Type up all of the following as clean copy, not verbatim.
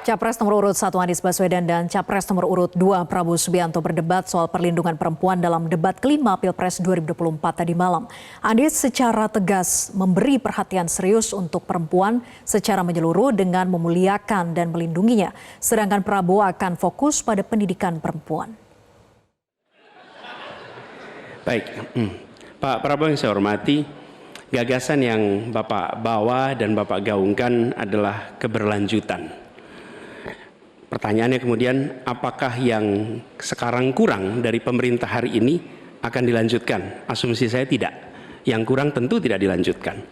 Capres nomor urut 1 Anies Baswedan dan Capres nomor urut 2 Prabowo Subianto berdebat soal perlindungan perempuan dalam debat kelima Pilpres 2024 tadi malam. Anies secara tegas memberi perhatian serius untuk perempuan secara menyeluruh dengan memuliakan dan melindunginya. Sedangkan Prabowo akan fokus pada pendidikan perempuan. Baik, Pak Prabowo yang saya hormati, gagasan yang Bapak bawa dan Bapak gaungkan adalah keberlanjutan. Pertanyaannya kemudian, apakah yang sekarang kurang dari pemerintah hari ini akan dilanjutkan? Asumsi saya tidak. Yang kurang tentu tidak dilanjutkan.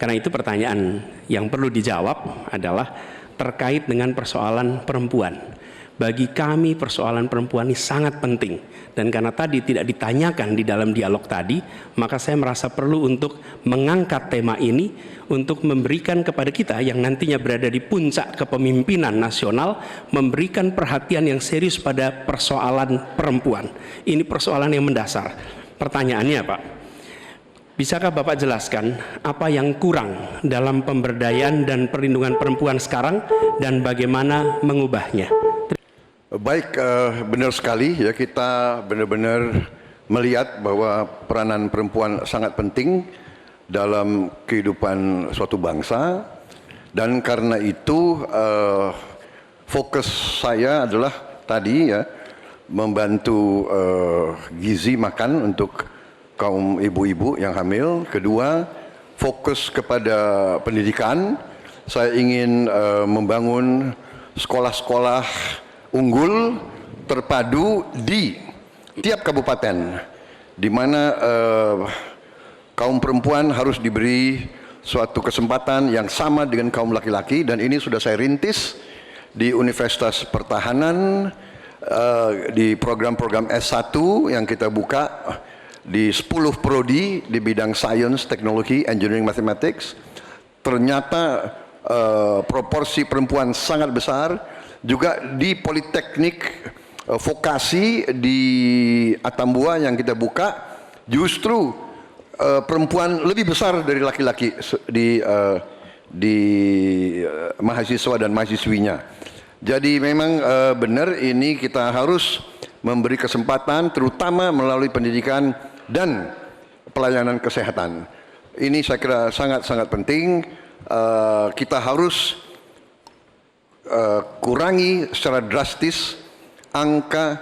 Karena itu pertanyaan yang perlu dijawab adalah terkait dengan persoalan perempuan. Bagi kami persoalan perempuan ini sangat penting. Dan karena tadi tidak ditanyakan di dalam dialog tadi, maka saya merasa perlu untuk mengangkat tema ini untuk memberikan kepada kita yang nantinya berada di puncak kepemimpinan nasional, memberikan perhatian yang serius pada persoalan perempuan. Ini persoalan yang mendasar. Pertanyaannya Pak, bisakah Bapak jelaskan apa yang kurang dalam pemberdayaan dan perlindungan perempuan sekarang dan bagaimana mengubahnya? Baik, benar sekali ya, kita benar-benar melihat bahwa peranan perempuan sangat penting dalam kehidupan suatu bangsa, dan karena itu fokus saya adalah tadi ya, membantu gizi makan untuk kaum ibu-ibu yang hamil. Kedua, fokus kepada pendidikan. Saya ingin membangun sekolah-sekolah unggul terpadu di tiap kabupaten, di mana kaum perempuan harus diberi suatu kesempatan yang sama dengan kaum laki-laki, dan ini sudah saya rintis di Universitas Pertahanan, di program-program S1 yang kita buka di 10 prodi di bidang Science, Teknologi, Engineering, Mathematics. Ternyata proporsi perempuan sangat besar. Juga di Politeknik Vokasi di Atambua yang kita buka, justru perempuan lebih besar dari laki-laki di mahasiswa dan mahasiswinya. Jadi memang benar, ini kita harus memberi kesempatan terutama melalui pendidikan dan pelayanan kesehatan. Ini saya kira sangat-sangat penting. Kita harus kurangi secara drastis angka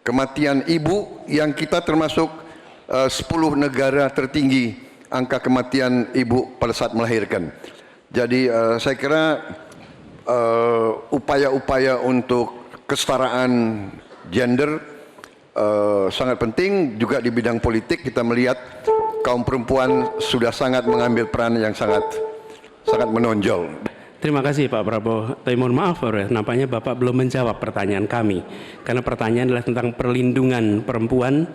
kematian ibu yang kita termasuk 10 negara tertinggi angka kematian ibu pada saat melahirkan. Jadi saya kira upaya-upaya untuk kesetaraan gender sangat penting. Juga di bidang politik kita melihat kaum perempuan sudah sangat mengambil peran yang sangat menonjol. Terima kasih Pak Prabowo. Tapi mohon maaf, nampaknya Bapak belum menjawab pertanyaan kami. Karena pertanyaan adalah tentang perlindungan perempuan,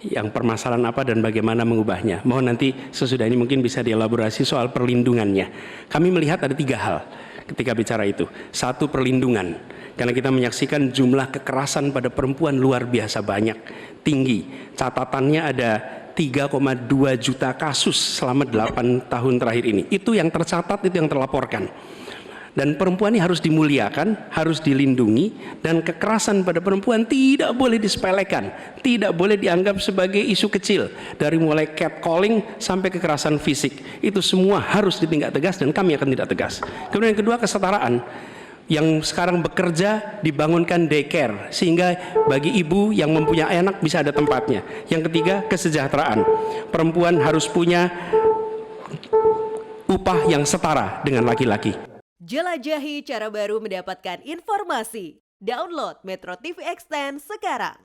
yang permasalahan apa dan bagaimana mengubahnya. Mohon nanti sesudah ini mungkin bisa dielaborasi soal perlindungannya. Kami melihat ada 3 hal ketika bicara itu. 1, perlindungan. Karena kita menyaksikan jumlah kekerasan pada perempuan luar biasa banyak, tinggi. Catatannya ada 3,2 juta kasus selama 8 tahun terakhir ini. Itu yang tercatat, itu yang terlaporkan. Dan perempuan ini harus dimuliakan, harus dilindungi, dan kekerasan pada perempuan tidak boleh disepelekan, tidak boleh dianggap sebagai isu kecil. Dari mulai catcalling sampai kekerasan fisik, itu semua harus ditindak tegas dan kami akan tidak tegas. Kemudian yang kedua, kesetaraan. Yang sekarang bekerja dibangunkan daycare sehingga bagi ibu yang mempunyai anak bisa ada tempatnya. Yang ketiga, kesejahteraan. Perempuan harus punya upah yang setara dengan laki-laki. Jelajahi cara baru mendapatkan informasi. Download Metro TV Extend sekarang.